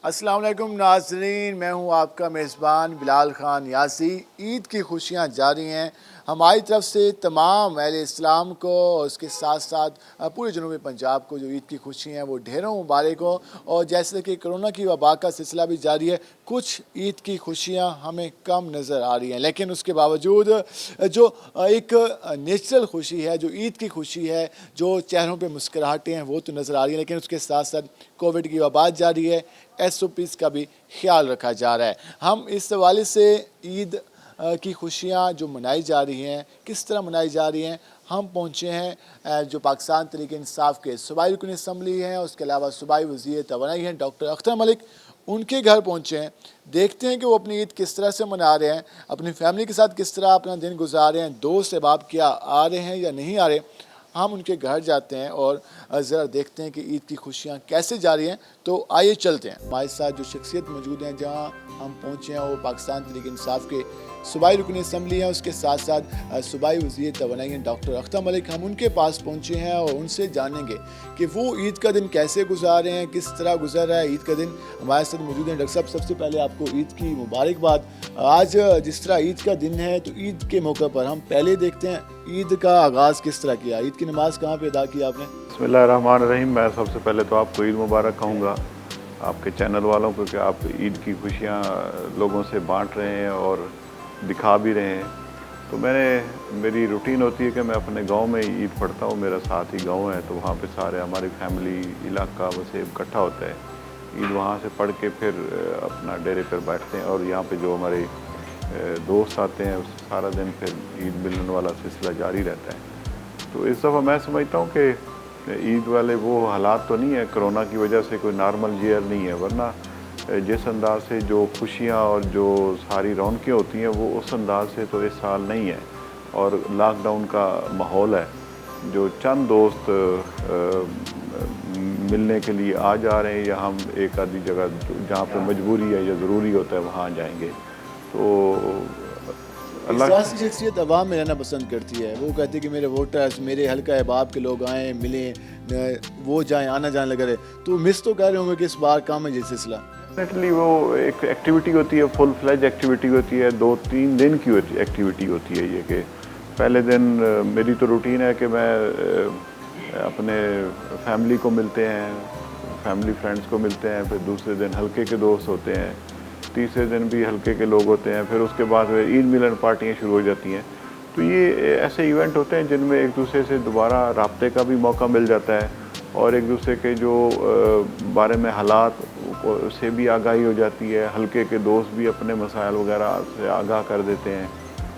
अस्सलाम वालेकुम नाज़रीन, मैं हूं आपका मेज़बान बिलाल ख़ान यासी। ईद की खुशियां जारी हैं हमारी तरफ से तमाम अहले इस्लाम को और उसके साथ साथ पूरे जनूबी पंजाब को जो ईद की खुशी हैं वो ढेरों मुबारक हो। और जैसे कि कोरोना की वबा का सिलसिला भी जारी है, कुछ ईद की खुशियां हमें कम नज़र आ रही हैं, लेकिन उसके बावजूद जो एक नेचुरल खुशी है, जो ईद की खुशी है, जो चेहरों पे मुस्कुराहटें हैं वो तो नज़र आ रही हैं, लेकिन उसके साथ साथ कोविड की वबा जारी है, SOPs का भी ख्याल रखा जा रहा है। हम इस हवाले से ईद की खुशियाँ जो मनाई जा रही हैं, किस तरह मनाई जा रही हैं, हम पहुँचे हैं जो पाकिस्तान तहरीक इंसाफ के सूबाई रुकन असम्बली हैं, उसके अलावा सूबाई वज़ीर तवानाई हैं डॉक्टर अख्तर मलिक, उनके घर पहुँचे हैं। देखते हैं कि वो अपनी ईद किस तरह से मना रहे हैं, अपनी फैमिली के साथ किस तरह अपना दिन गुजार रहे हैं, दोस्त अहबाब क्या आ रहे हैं या नहीं आ रहे। हम उनके घर जाते हैं और ज़रा देखते हैं कि ईद की खुशियाँ कैसे जारी हैं। तो आइए चलते हैं। हमारे साथ जो शख्सियत मौजूद हैं, जहाँ हम पहुँचे हैं वो पाकिस्तान तहरीक इंसाफ के सूबाई रुकन असम्बली हैं, उसके साथ साथ सूबाई वज़ीर तवानाई हैं डॉक्टर अख्तर मलिक। हम उनके पास पहुँचे हैं और उनसे जानेंगे कि वो ईद का दिन कैसे गुजार रहे हैं, किस तरह गुजर रहा है ईद का दिन। हमारे साथ मौजूद हैं डॉक्टर साहब। सबसे पहले आपको ईद की मुबारकबाद। आज जिस तरह ईद का दिन है, तो ईद के मौके पर हम पहले देखते हैं ईद का आगाज़ किस तरह किया, ईद की नमाज कहाँ पे अदा की आपने? बिस्मिल्लाहिर्रहमानिर्रहीम। मैं सबसे पहले तो आपको ईद मुबारक कहूँगा, आपके चैनल वालों को, कि आप ईद की खुशियाँ लोगों से बांट रहे हैं और दिखा भी रहे हैं। तो मेरी रूटीन होती है कि मैं अपने गांव में ईद पढ़ता हूँ। मेरा साथ ही गांव है, तो वहाँ पे सारे हमारी फैमिली इलाका वैसे इकट्ठा होता है। ईद वहाँ से पढ़ के फिर अपना डेरे पर बैठते हैं, और यहाँ पे जो हमारे दोस्त आते हैं, सारा दिन फिर ईद मिलन वाला सिलसिला जारी रहता है। तो इस दफ़ा मैं समझता हूँ कि ईद वाले वो हालात तो नहीं है, कोरोना की वजह से कोई नॉर्मल ईयर नहीं है, वरना जिस अंदाज से जो खुशियाँ और जो सारी रौनकें होती हैं वो उस अंदाज से तो इस साल नहीं है। और लॉकडाउन का माहौल है, जो चंद दोस्त मिलने के लिए आ जा रहे हैं, या हम एक आधी जगह जहाँ पे मजबूरी है या ज़रूरी होता है वहाँ जाएंगे। तो सियासी शख्सियत अवाम में रहना पसंद करती है, वो कहती है कि मेरे वोटर्स, मेरे हल्का अहबाब के लोग आएँ, मिलें, वो जाएँ, आना जाने लगा रहे। तो मिस तो कह रहे होंगे कि इस बार कम है ये सिलसिला। डेफिनेटली वो एक एक्टिविटी होती है, फुल फ्लेज एक्टिविटी होती है, 2-3 दिन की एक्टिविटी होती है। ये कि पहले दिन मेरी तो रूटीन है कि मैं अपने फैमिली को मिलते हैं, फैमिली फ्रेंड्स को मिलते हैं, फिर दूसरे दिन हल्के के दोस्त होते हैं, तीसरे दिन भी हल्के के लोग होते हैं, फिर उसके बाद ईद मिलन पार्टियाँ शुरू हो जाती हैं। तो ये ऐसे इवेंट होते हैं जिनमें एक दूसरे से दोबारा रब्ते का भी मौका मिल जाता है, और एक दूसरे के जो बारे में हालात से भी आगाही हो जाती है। हल्के के दोस्त भी अपने मसाइल वगैरह से आगाह कर देते हैं,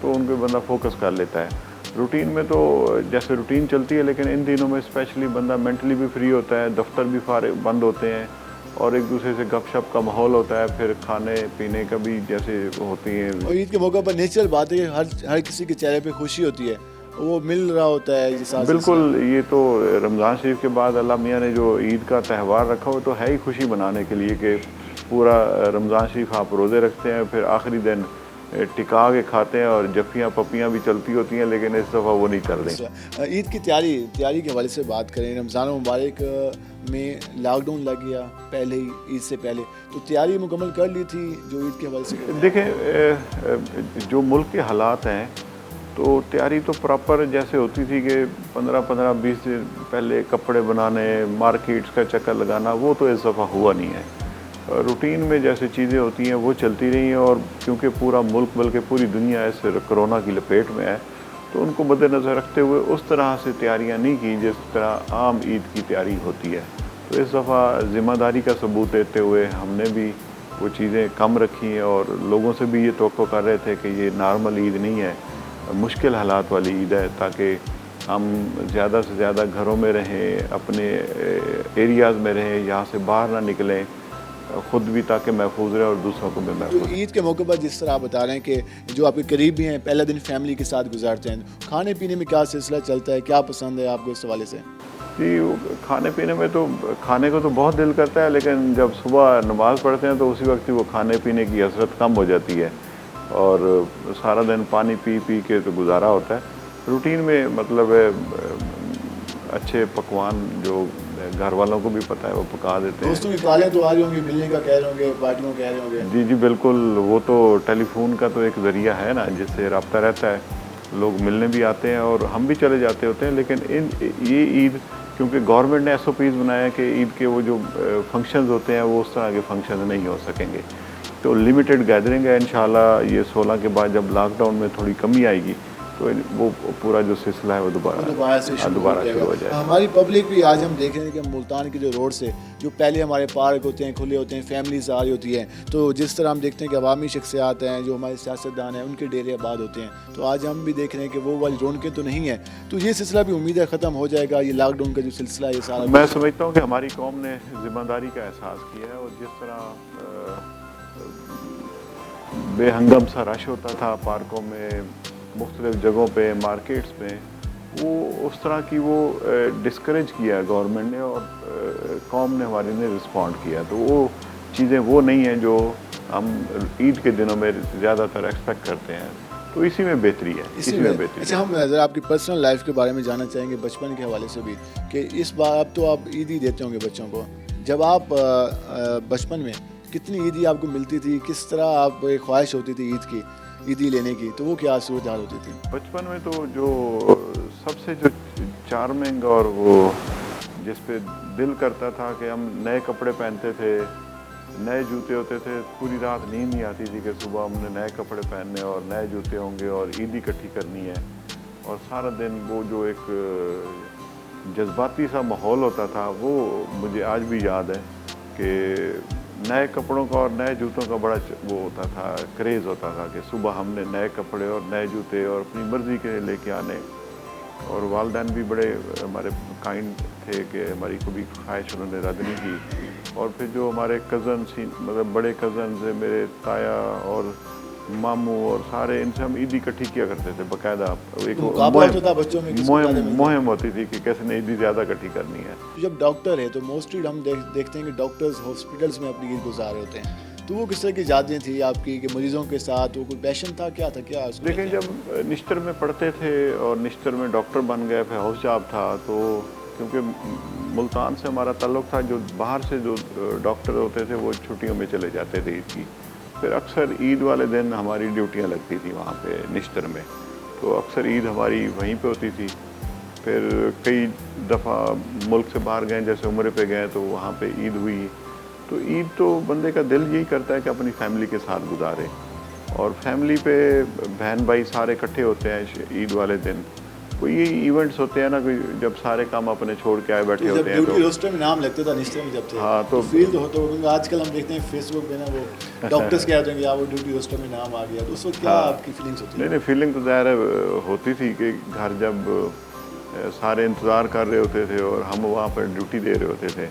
तो उन पर बंदा फोकस कर लेता है। रूटीन में तो जैसे रूटीन चलती है, लेकिन इन दिनों में स्पेशली बंदा मेंटली भी फ्री होता है, दफ्तर भी सारे बंद होते हैं, और एक दूसरे से गपशप का माहौल होता है, फिर खाने पीने का भी जैसे होती है। और ईद के मौके पर नेचुरल बात है कि हर किसी के चेहरे पे खुशी होती है, वो मिल रहा होता है जिस हिसाब से। बिल्कुल, ये तो रमज़ान शरीफ के बाद अल्लाह मियाँ ने जो ईद का त्यौहार रखा हो, तो है ही खुशी मनाने के लिए कि पूरा रमज़ान शरीफ आप रोज़े रखते हैं, फिर आखिरी दिन टिका के खाते हैं, और जफ्फियाँ पप्पियाँ भी चलती होती हैं, लेकिन इस दफ़ा वो नहीं चल रही। ईद की तैयारी के हवाले से बात करें, रमज़ान मुबारक में लॉकडाउन लग गया पहले ही, ईद से पहले, तो तैयारी मुकम्मल कर ली थी जो ईद के हवाले से? देखें, जो मुल्क के हालात हैं, तो तैयारी तो प्रॉपर जैसे होती थी कि 15-20 दिन पहले कपड़े बनाने, मार्केट्स का चक्कर लगाना, वो तो इस दफ़ा हुआ नहीं है। रूटीन में जैसे चीज़ें होती हैं वो चलती रही हैं, और क्योंकि पूरा मुल्क बल्कि पूरी दुनिया इस कोरोना की लपेट में है, तो उनको मद्देनज़र रखते हुए उस तरह से तैयारियां नहीं की जिस तरह आम ईद की तैयारी होती है। तो इस दफ़ा ज़िम्मेदारी का सबूत देते हुए हमने भी वो चीज़ें कम रखी हैं, और लोगों से भी ये तवक्को कर रहे थे कि ये नॉर्मल ईद नहीं है, मुश्किल हालात वाली ईद है, ताकि हम ज़्यादा से ज़्यादा घरों में रहें, अपने एरियाज़ में रहें, यहाँ से बाहर ना निकलें, ख़ुद भी ताकि महफूज रहे और दूसरों को भी महफूज। ईद के मौके पर जिस तरह आप बता रहे हैं कि जो आपके करीब भी हैं, पहला दिन फैमिली के साथ गुजारते हैं, खाने पीने में क्या सिलसिला चलता है, क्या पसंद है आपको इस हवाले से? जी, खाने पीने में तो खाने को तो बहुत दिल करता है, लेकिन जब सुबह नमाज़ पढ़ते हैं तो उसी वक्त ही वो खाने पीने की हसरत कम हो जाती है, और सारा दिन पानी पी पी के तो गुजारा होता है। रूटीन में मतलब अच्छे पकवान जो گھر والوں کو بھی پتہ ہے، وہ پکا دیتے ہیں. دوستوں کی کالیں تو آ رہی ہوں گی، ملنے کا کہہ رہے ہوں گے، پارٹیوں کہہ رہے ہوں گے. جی جی بالکل، وہ تو ٹیلی فون کا تو ایک ذریعہ ہے نا جس سے رابطہ رہتا ہے، لوگ ملنے بھی آتے ہیں اور ہم بھی چلے جاتے ہوتے ہیں. لیکن یہ عید کیونکہ گورنمنٹ نے ایس او پیز بنایا کہ عید کے وہ جو فنکشنز ہوتے ہیں وہ اس طرح کے فنکشنز نہیں ہو سکیں گے، تو لمیٹڈ گیدرنگ ہے. انشاءاللہ یہ 16 کے بعد جب لاک ڈاؤن میں تھوڑی کمی آئے گی تو وہ پورا جو سلسلہ ہے وہ دوبارہ شروع ہو جائے. ہماری پبلک بھی آج ہم دیکھ رہے ہیں کہ ملتان کے جو روڈ سے جو پہلے ہمارے پارک ہوتے ہیں کھلے ہوتے ہیں، فیملیز آ رہی ہوتی ہیں، تو جس طرح ہم دیکھتے ہیں کہ عوامی شخصیات ہیں جو ہمارے سیاستدان ہیں ان کے ڈیرے آباد ہوتے ہیں، تو آج ہم بھی دیکھ رہے ہیں کہ وہ والی رونقیں تو نہیں ہیں. تو یہ سلسلہ بھی امید ہے ختم ہو جائے گا، یہ لاک ڈاؤن کا جو سلسلہ ہے یہ سارا. میں سمجھتا ہوں کہ ہماری قوم نے ذمہ داری کا احساس کیا ہے، اور جس طرح بے ہنگم سا رش ہوتا تھا پارکوں میں، مختلف جگہوں پہ، مارکیٹس میں، وہ اس طرح کی وہ ڈسکریج کیا ہے گورنمنٹ نے، اور قوم نے ہماری نے رسپونڈ کیا. تو وہ چیزیں وہ نہیں ہیں جو ہم عید کے دنوں میں زیادہ تر ایکسپیکٹ کرتے ہیں، تو اسی میں بہتری ہے. اسی میں بہتری. اچھا، ہم ذرا آپ کی پرسنل لائف کے بارے میں جاننا چاہیں گے بچپن کے حوالے سے بھی، کہ اس بار اب تو آپ عید ہی دیتے ہوں گے بچوں کو، جب آپ بچپن میں کتنی عیدی آپ کو ملتی تھی، کس طرح آپ ایک خواہش ہوتی تھی عید کی، عیدی لینے کی، تو وہ کیا صورتحال ہوتی تھی؟ بچپن میں تو جو سب سے جو چارمنگ اور وہ جس پہ دل کرتا تھا کہ ہم نئے کپڑے پہنتے تھے، نئے جوتے ہوتے تھے، پوری رات نیند نہیں آتی تھی کہ صبح ہم نے نئے کپڑے پہننے اور نئے جوتے ہوں گے اور عید اکٹھی کرنی ہے، اور سارا دن وہ جو ایک جذباتی سا ماحول ہوتا تھا وہ مجھے آج بھی یاد ہے کہ نئے کپڑوں کا اور نئے جوتوں کا بڑا وہ ہوتا تھا، کریز ہوتا تھا کہ صبح ہم نے نئے کپڑے اور نئے جوتے اور اپنی مرضی کے لے کے آنے. اور والدین بھی بڑے ہمارے کائنڈ تھے کہ ہماری کبھی خواہش انہوں نے رد نہیں کی. اور پھر جو ہمارے کزنس، مطلب بڑے کزنز میرے تایا اور ماموں اور سارے، ان سے ہم عید اکٹھی کیا کرتے تھے باقاعدہ. ایک مہم ہوتی تھی کہ کیسے نے عیدی زیادہ اکٹھی کرنی ہے. جب ڈاکٹر ہے تو موسٹلی ہم دیکھتے ہیں کہ ڈاکٹرز ہاسپٹلس میں اپنی عید گزارے ہوتے ہیں، تو وہ کس طرح کی یادیں تھیں آپ کی کہ مریضوں کے ساتھ وہ کوئی پیشن تھا، کیا تھا کیا؟ لیکن جب نشتر میں پڑھتے تھے اور نشتر میں ڈاکٹر بن گئے، پھر ہاؤس جاب تھا، تو کیونکہ ملتان سے ہمارا تعلق تھا، جو باہر سے جو ڈاکٹر ہوتے تھے وہ چھٹیوں میں چلے جاتے تھے عید کی. پھر اکثر عید والے دن ہماری ڈیوٹیاں لگتی تھیں وہاں پہ نشتر میں، تو اکثر عید ہماری وہیں پہ ہوتی تھی. پھر کئی دفعہ ملک سے باہر گئے، جیسے عمرے پہ گئے تو وہاں پہ عید ہوئی. تو عید تو بندے کا دل یہی کرتا ہے کہ اپنی فیملی کے ساتھ گزارے، اور فیملی پہ بہن بھائی سارے اکٹھے ہوتے ہیں عید والے دن. کوئی یہ ایونٹس ہوتے ہیں نا کہ جب سارے کام اپنے چھوڑ کے آئے بیٹھے ہوتے ہیں، ڈیوٹی روسٹر میں نام لگتا تھا نشتر میں جب تھے. ہاں تو فیل تو ہوتا ہوگا. آج کل ہم دیکھتے ہیں فیس بک پہ نا وہ ڈاکٹرز کہتے ہیں کہ وہ ڈیوٹی روسٹر میں نام آ گیا، تو اس وقت کیا آپ کی فیلنگس ہوتی ہیں؟ نہیں، فیلنگ تو ظاہر ہوتی تھی کہ گھر جب سارے انتظار کر رہے ہوتے تھے اور ہم وہاں پر ڈیوٹی دے رہے ہوتے تھے،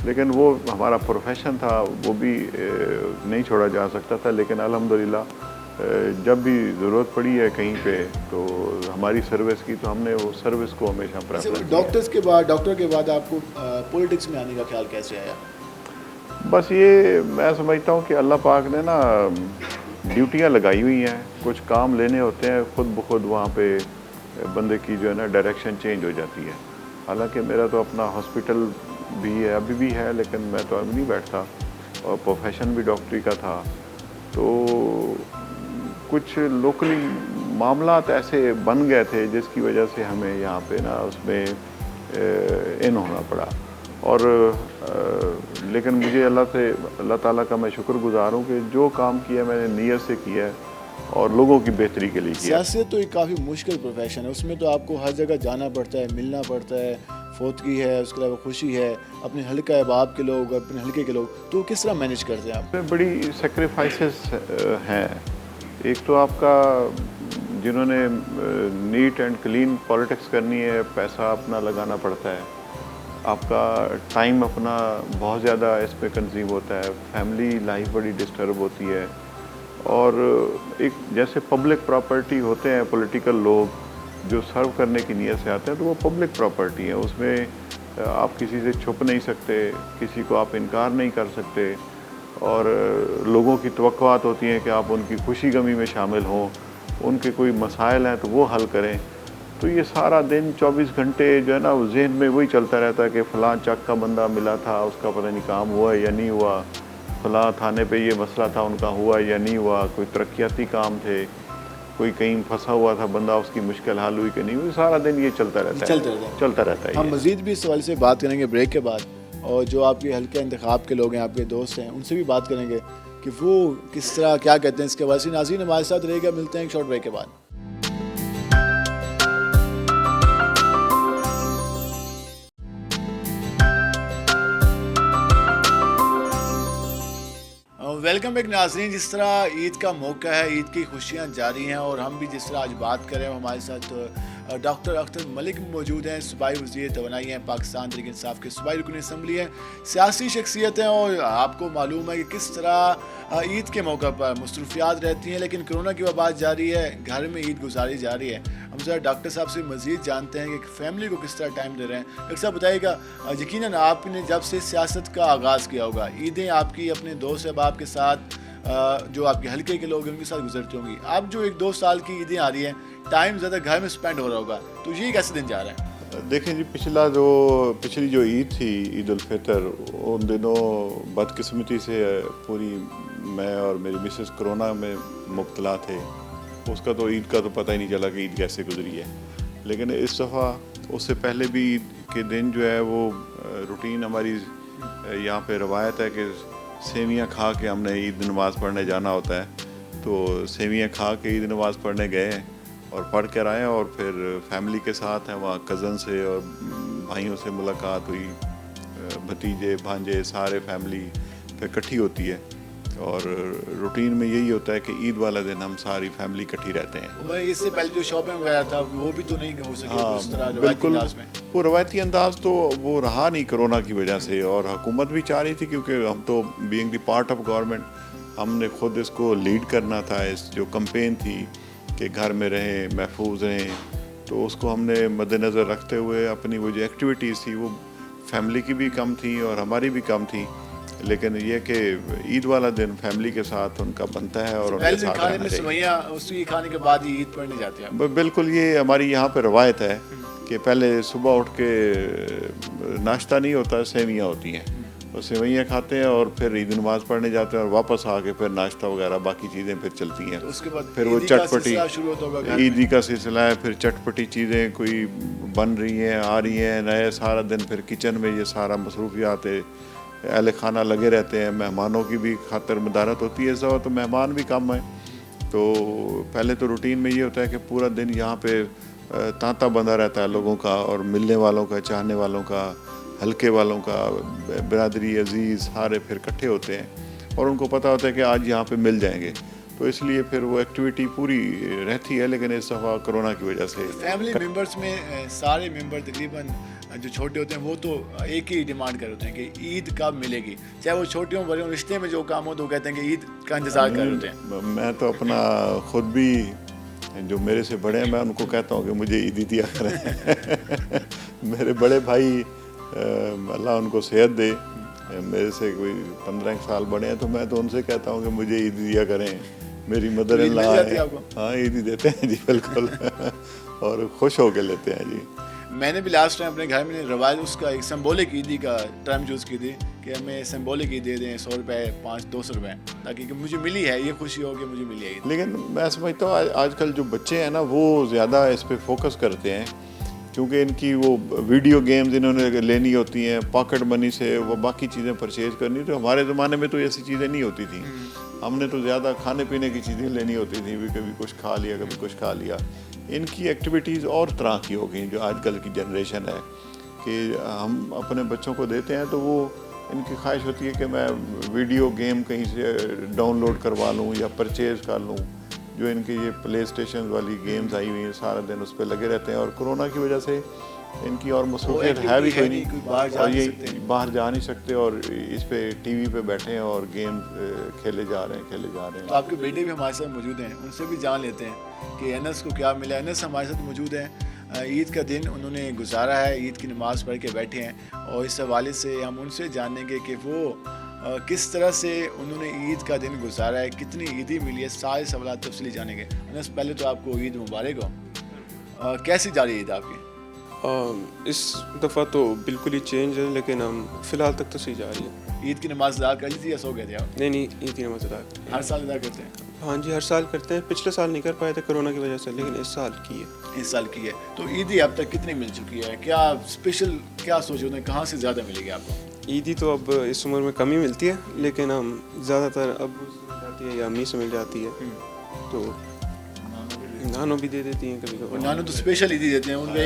لیکن وہ ہمارا پروفیشن تھا، وہ بھی نہیں چھوڑا جا سکتا تھا. لیکن الحمدللہ جب بھی ضرورت پڑی ہے کہیں پہ تو ہماری سروس کی، تو ہم نے وہ سروس کو ہمیشہ پریفر کیا. ڈاکٹر کے بعد آپ کو پولیٹکس میں آنے کا خیال کیسے آیا؟ بس یہ میں سمجھتا ہوں کہ اللہ پاک نے نا ڈیوٹیاں لگائی ہوئی ہیں، کچھ کام لینے ہوتے ہیں، خود بخود وہاں پہ بندے کی جو ہے نا ڈائریکشن چینج ہو جاتی ہے. حالانکہ میرا تو اپنا ہاسپٹل بھی ہے، ابھی بھی ہے، لیکن میں تو اب نہیں بیٹھتا، اور پروفیشن بھی ڈاکٹری کا تھا. تو کچھ لوکلی معاملات ایسے بن گئے تھے جس کی وجہ سے ہمیں یہاں پہ نا اس میں ان ہونا پڑا. اور لیکن مجھے اللہ تعالیٰ کا میں شکر گزار ہوں کہ جو کام کیا میں نے نیت سے کیا ہے اور لوگوں کی بہتری کے لیے کیا. سیاست تو ایک کافی مشکل پروفیشن ہے، اس میں تو آپ کو ہر جگہ جانا پڑتا ہے، ملنا پڑتا ہے، فوتگی ہے، اس کے علاوہ خوشی ہے، اپنے حلقہ احباب کے لوگ، اپنے حلقے کے لوگ، تو کس طرح مینیج کرتے ہیں آپ؟ بڑی سیکریفائسز ہیں. ایک تو آپ کا جنہوں نے نیٹ اینڈ کلین پالیٹکس کرنی ہے، پیسہ اپنا لگانا پڑتا ہے، آپ کا ٹائم اپنا بہت زیادہ اس پہ کنزیوم ہوتا ہے، فیملی لائف بڑی ڈسٹرب ہوتی ہے. اور ایک جیسے پبلک پراپرٹی ہوتے ہیں پولیٹیکل لوگ جو سرو کرنے کی نیت سے آتے ہیں، تو وہ پبلک پراپرٹی ہے، اس میں آپ کسی سے چھپ نہیں سکتے، کسی کو آپ انکار نہیں کر سکتے، اور لوگوں کی توقعات ہوتی ہیں کہ آپ ان کی خوشی غمی میں شامل ہوں، ان کے کوئی مسائل ہیں تو وہ حل کریں. تو یہ سارا دن 24 گھنٹے جو ہے نا وہ ذہن میں وہی چلتا رہتا ہے کہ فلاں چک کا بندہ ملا تھا، اس کا پتہ نہیں کام ہوا یا نہیں ہوا، فلاں تھانے پہ یہ مسئلہ تھا ان کا ہوا یا نہیں ہوا، کوئی ترقیاتی کام تھے، کوئی کہیں پھنسا ہوا تھا بندہ، اس کی مشکل حل ہوئی کہ نہیں ہوئی، سارا دن یہ چلتا رہتا ہے ہم مزید بھی اس حوالے سے بات کریں گے بریک کے بعد، اور جو آپ کے حلقہ انتخاب کے لوگ ہیں، آپ کے دوست ہیں، ان سے بھی بات کریں گے کہ وہ کس طرح کیا کہتے ہیں اس کے حوالے سے۔ ناظرین ہمارے ساتھ رہے گا، ملتے ہیں ایک شارٹ بریک کے بعد۔ ویلکم بیک ناظرین، جس طرح عید کا موقع ہے، عید کی خوشیاں جاری ہیں، اور ہم بھی جس طرح آج بات کریں، ہمارے ساتھ ڈاکٹر اختر ملک موجود ہیں، صوبائی وزیر توانائی ہیں، پاکستان تحریک انصاف کے صوبائی رکن اسمبلی ہیں، سیاسی شخصیت ہیں، اور آپ کو معلوم ہے کہ کس طرح عید کے موقع پر مصروفیات رہتی ہیں، لیکن کرونا کی وبا جاری ہے، گھر میں عید گزاری جاری ہے۔ ہم ذرا ڈاکٹر صاحب سے مزید جانتے ہیں کہ فیملی کو کس طرح ٹائم دے رہے ہیں۔ ڈاکٹر صاحب بتائیے گا، یقیناً آپ نے جب سے سیاست کا آغاز کیا ہوگا، عیدیں آپ کی اپنے دوست احباب کے ساتھ، جو آپ کے حلقے کے لوگ ہیں ان کے ساتھ گزرتی ہوں گی، اب جو 1-2 سال کی عیدیں آ رہی ہیں، ٹائم زیادہ گھر میں سپینڈ ہو رہا ہوگا، تو یہ کیسے دن جا رہا ہے؟ دیکھیں جی، پچھلی جو عید تھی، عید الفطر، ان دنوں بدقسمتی سے پوری میں اور میری مسز کرونا میں مبتلا تھے، اس کا تو عید کا تو پتہ ہی نہیں چلا کہ عید کیسے گزری ہے۔ لیکن اس دفعہ اس سے پہلے بھی عید کے دن جو ہے وہ روٹین ہماری یہاں پہ روایت ہے کہ سیویاں کھا کے ہم نے عید نماز پڑھنے جانا ہوتا ہے، تو سیویاں کھا کے عید نماز پڑھنے گئے اور پڑھ کر آئے، اور پھر فیملی کے ساتھ ہیں وہاں، کزن سے اور بھائیوں سے ملاقات ہوئی، بھتیجے بھانجے سارے فیملی پھر اکٹھی ہوتی ہے، اور روٹین میں یہی ہوتا ہے کہ عید والا دن ہم ساری فیملی اکٹھی رہتے ہیں۔ اس سے پہلے جو شاپنگ وغیرہ تھا وہ بھی تو نہیں ہو سکے اس طرح روایتی بالکل، انداز میں۔ وہ روایتی انداز تو وہ رہا نہیں کرونا کی وجہ سے، اور حکومت بھی چاہ رہی تھی، کیونکہ ہم تو being the part of government, ہم نے خود اس کو لیڈ کرنا تھا، اس جو کمپین تھی کہ گھر میں رہیں، محفوظ رہیں، تو اس کو ہم نے مد نظر رکھتے ہوئے اپنی وہ جو ایکٹیویٹیز تھی وہ فیملی کی بھی کم تھی اور ہماری بھی کم تھی، لیکن یہ کہ عید والا دن فیملی کے ساتھ ان کا بنتا ہے اور ان کے ساتھ رہنا چاہیے۔ سویاں اسی کھانے کے بعد ہی عید پڑھنے جاتے ہیں؟ بالکل، یہ ہماری یہاں پہ روایت ہے کہ پہلے صبح اٹھ کے ناشتہ نہیں ہوتا، سیویاں ہوتی ہیں، اور سیویاں کھاتے ہیں اور پھر عید نماز پڑھنے جاتے ہیں، اور واپس آ کے پھر ناشتہ وغیرہ باقی چیزیں پھر چلتی ہیں۔ اس کے بعد پھر وہ چٹپٹی عیدی کا سلسلہ ہے، پھر چٹپٹی چیزیں کوئی بن رہی ہیں، آ رہی ہیں نئے، سارا دن پھر کچن میں یہ سارا مصروفیات ہے، اہل خانہ لگے رہتے ہیں، مہمانوں کی بھی خاطر مدارت ہوتی ہے، اس دفعہ تو مہمان بھی کم ہیں، تو پہلے تو روٹین میں یہ ہوتا ہے کہ پورا دن یہاں پہ تانتا بندھا رہتا ہے لوگوں کا، اور ملنے والوں کا، چاہنے والوں کا، حلقے والوں کا، برادری عزیز سارے پھر اکٹھے ہوتے ہیں، اور ان کو پتہ ہوتا ہے کہ آج یہاں پہ مل جائیں گے، تو اس لیے پھر وہ ایکٹیویٹی پوری رہتی ہے۔ لیکن اس دفعہ کرونا کی وجہ سے فیملی ممبرس میں سارے ممبر تقریباً جو چھوٹے ہوتے ہیں وہ تو ایک ہی ڈیمانڈ کر ہوتے ہیں کہ عید کب ملے گی، چاہے وہ چھوٹے ہوں بڑے ہوں، رشتے میں جو کام ہو تو وہ کہتے ہیں کہ عید کا انتظار کر ہوتے ہیں۔ میں تو اپنا خود بھی، جو میرے سے بڑے ہیں، میں ان کو کہتا ہوں کہ مجھے عیدی دیا کریں۔ میرے بڑے بھائی، اللہ ان کو صحت دے، میرے سے کوئی 15 سال بڑے ہیں، تو میں تو ان سے کہتا ہوں کہ مجھے عیدی دیا کریں، میری مدر ان لا ہے۔ ہاں، عیدی دیتے ہیں جی، بالکل، اور خوش ہو کے لیتے ہیں جی۔ میں نے بھی لاسٹ ٹائم اپنے گھر میں روایت اس کا ایک سمبولک عیدی کا ٹرم یوز کی تھی کہ ہمیں سمبولک عید دے دیں، 100 روپے، 200 روپے، تاکہ مجھے ملی ہے، یہ خوشی ہو کہ مجھے ملی ہے عید۔ لیکن میں سمجھتا ہوں آج کل جو بچے ہیں نا، وہ زیادہ اس پہ فوکس کرتے ہیں، کیونکہ ان کی وہ ویڈیو گیمز انہوں نے لینی ہوتی ہیں، پاکٹ منی سے وہ باقی چیزیں پرچیز کرنی، تو ہمارے زمانے میں تو ایسی چیزیں نہیں ہوتی تھیں، ہم نے تو زیادہ کھانے پینے کی چیزیں لینی ہوتی تھیں، کبھی کچھ کھا لیا، کبھی کچھ کھا لیا۔ ان کی ایکٹیویٹیز اور طرح کی ہو گئیں، جو آج کل کی جنریشن ہے، کہ ہم اپنے بچوں کو دیتے ہیں تو وہ ان کی خواہش ہوتی ہے کہ میں ویڈیو گیم کہیں سے ڈاؤن لوڈ کروا لوں یا پرچیز کر لوں، جو ان کے یہ پلے اسٹیشن والی گیمز آئی ہوئی ہیں، سارا دن اس پہ لگے رہتے ہیں، اور کرونا کی وجہ سے ان کی اور مصروفیت ہے بھی کوئی نہیں، اور یہ باہر جا نہیں سکتے، اور اس پہ ٹی وی پہ بیٹھے ہیں اور گیم کھیلے جا رہے ہیں۔ تو آپ کے بیٹے بھی ہمارے ساتھ موجود ہیں، ان سے بھی جان لیتے ہیں کہ انس کو کیا ملا۔ انس ہمارے ساتھ موجود ہیں، عید کا دن انہوں نے گزارا ہے، عید کی نماز پڑھ کے بیٹھے ہیں، اور اس حوالے سے ہم ان سے جانیں گے کہ وہ کس طرح سے انہوں نے عید کا دن گزارا ہے، کتنی عیدی ملی ہے، سارے سوالات تفصیلی جانیں گے۔ انس، پہلے تو آپ کو عید مبارک ہو۔ कैसी जा रही है ईद आपकी? इस दफ़ा तो बिल्कुल ही चेंज है, लेकिन हम फ़िलहाल तक तो सही जा रही है। ईद की नमाज अदा कर ली थी या सो गए थे आप? नहीं ईद की नमाज़ अदा करते हर साल अदा करते हैं? हैं। हाँ जी, हर साल करते हैं। पिछले साल नहीं कर पाए थे कोरोना की वजह से, लेकिन इस साल की है। इस साल की है। तो ईदी अब तक कितनी मिल चुकी है? क्या स्पेशल क्या सोचे होते हैं, कहाँ से ज़्यादा मिलेगी आपको? ईदी तो अब इस उम्र में कम ही मिलती है, लेकिन हम ज़्यादातर अब मिल जाती है या अम्मी से मिल जाती है, तो नानो भी दे देती हैं कभी और कभी। नानू तो स्पेशल ईदी देते हैं, उनका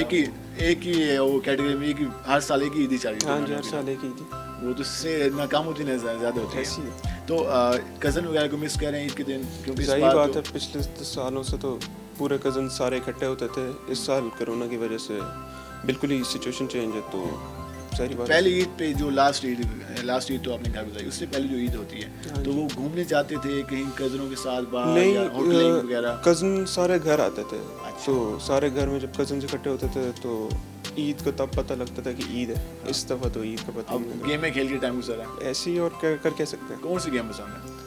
एक ही है वो कैटेगरी में, एक ही हर साल एक ही ईदी चाहिए। हाँ जी, हर साल एक ही ईदी वो तो इससे इतना कम होती है, ज़्यादा होती ऐसी है। है। तो कज़न वगैरह को मिस कर रहे हैं ईद के दिन? क्योंकि इस सही बार बात तो- है, पिछले सालों से तो पूरे कज़न सारे इकट्ठे होते थे। इस साल कोरोना की वजह से बिल्कुल ही सिचुएशन चेंज है, तो सारी बात पहली ईद पे जो लास्ट ईद तो आपने घर गुजारी, उससे पहले जो ईद होती है तो वो घूमने जाते थे कहीं कज़नों के साथ बाहर या होटलिंग वगैरह? नहीं, कज़न सारे घर आते थे। अच्छा। तो सारे घर में जब कज़न इकट्ठे होते थे तो ईद को तब पता लगता था कि ईद है। इस दफ़ा तो ईद का पता अब नहीं गेम में खेल के टाइम गुजारा है। लगा। ऐसे ही और कर कह सकते हैं। कौन सी गेम पसंद है?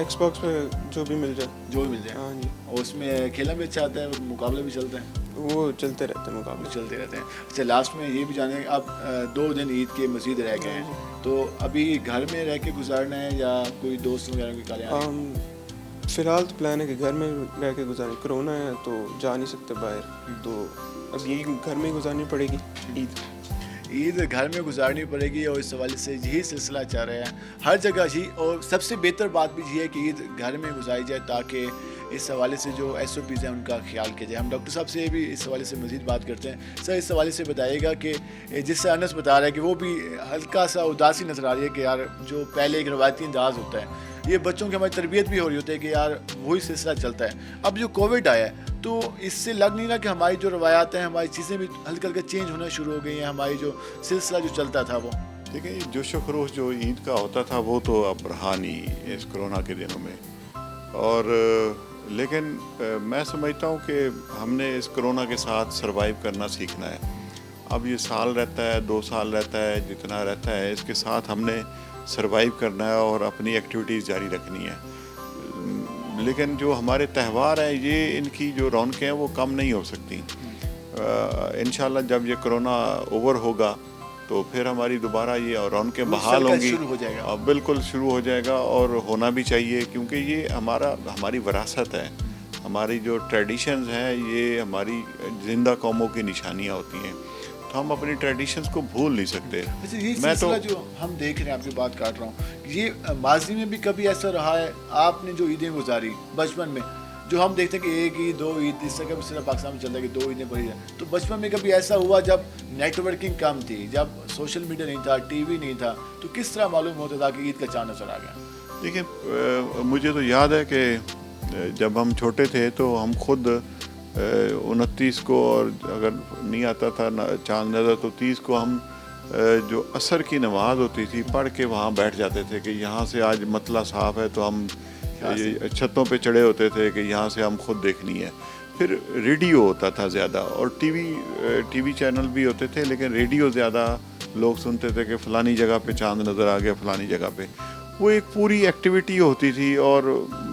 एक्सबॉक्स पे जो भी मिल जाए। जो भी मिल जाए। हाँ जी, और उसमें खेलना भी अच्छा आता है, मुकाबले भी चलते हैं? वो चलते रहते हैं मुकाबले। चलते रहते हैं। अच्छा, लास्ट में ये भी जाने, अब 2 दिन ईद के मज़ीद रह गए हैं, तो अभी घर में रह के गुजारना है या कोई दोस्त वगैरह के काले? फ़िलहाल तो प्लान है कि घर में रह के गुजारें। कोरोना है तो जा नहीं सकते बाहर, तो अब यही घर में ही गुजारनी पड़ेगी ईद। घर में गुजारनी पड़ेगी और इस हवाले से यही सिलसिला चल रहा है हर जगह ही। और सबसे बेहतर बात भी ये है कि ईद घर में गुजारी जाए, ताकि इस हवाले से जो SOPs हैं उनका ख्याल किया जाए। हम डॉक्टर साहब से भी इस हवाले से मज़ीद बात करते हैं। सर, इस हवाले से बताइएगा कि जिससे अनस बता रहा है कि वो भी हल्का सा उदासी नज़र आ रही है कि यार जो पहले एक रवायती अंदाज़ होता है, ये बच्चों की हमारी तरबियत भी हो रही होती है कि यार वही सिलसिला चलता है। अब जो कोविड आया है तो इससे लग नहीं रहा कि हमारी जो रवायात हैं, हमारी चीज़ें भी हल्का हल्का चेंज होना शुरू हो गई हैं, हमारी जो सिलसिला जो चलता था वो? देखिए, जोश खरोश जो ईद का होता था वो तो अब रहा नहीं इस कोरोना के दिनों में। और लेकिन मैं समझता हूँ कि हमने इस कोरोना के साथ सरवाइव करना सीखना है। अब ये साल रहता है, 2 साल रहता है, जितना रहता है इसके साथ हमने सरवाइव करना है और अपनी एक्टिविटीज़ जारी रखनी है। लेकिन जो हमारे त्यौहार हैं, ये इनकी जो रौनकें हैं वो कम नहीं हो सकती। इंशाल्लाह जब ये कोरोना ओवर होगा तो फिर हमारी दोबारा ये रौनकें बहाल होंगी। शुरू हो जाएगा। बिल्कुल शुरू हो जाएगा, और होना भी चाहिए, क्योंकि ये हमारी विरासत है। हमारी जो ट्रेडिशंस हैं ये हमारी जिंदा कौमों की निशानियाँ होती हैं, तो हम अपनी ट्रेडिशंस को भूल नहीं सकते। अच्छा, ये मैं तो सिलसिला जो हम देख रहे हैं, आपकी बात काट रहा हूँ, ये माजी में भी कभी ऐसा रहा है? आपने जो ईदें गुजारी बचपन में, जो हम देखते हैं कि 1 ईद 2 ईद, इस तरह सिर्फ पाकिस्तान में चलता है कि 2 ईदें पड़ी हैं, तो बचपन में कभी ऐसा हुआ जब नेटवर्किंग कम थी, जब सोशल मीडिया नहीं था, TV नहीं था, तो किस तरह मालूम होता था कि ईद का चाँद नजर आ गया? देखिए, मुझे तो याद है कि जब हम छोटे थे तो हम खुद 29 को, और अगर नहीं आता था चाँद नज़र, तो 30 को हम जो असर की नमाज होती थी पढ़ के वहाँ बैठ जाते थे कि यहाँ से आज मतला साफ है, तो हम ये छतों पे चढ़े होते थे कि यहाँ से हम खुद देखनी है। फिर रेडियो होता था ज़्यादा, और टीवी चैनल भी होते थे, लेकिन रेडियो ज़्यादा लोग सुनते थे कि फ़लानी जगह पे चाँद नज़र आ गया, फ़लानी जगह पे। वो एक पूरी एक्टिविटी होती थी और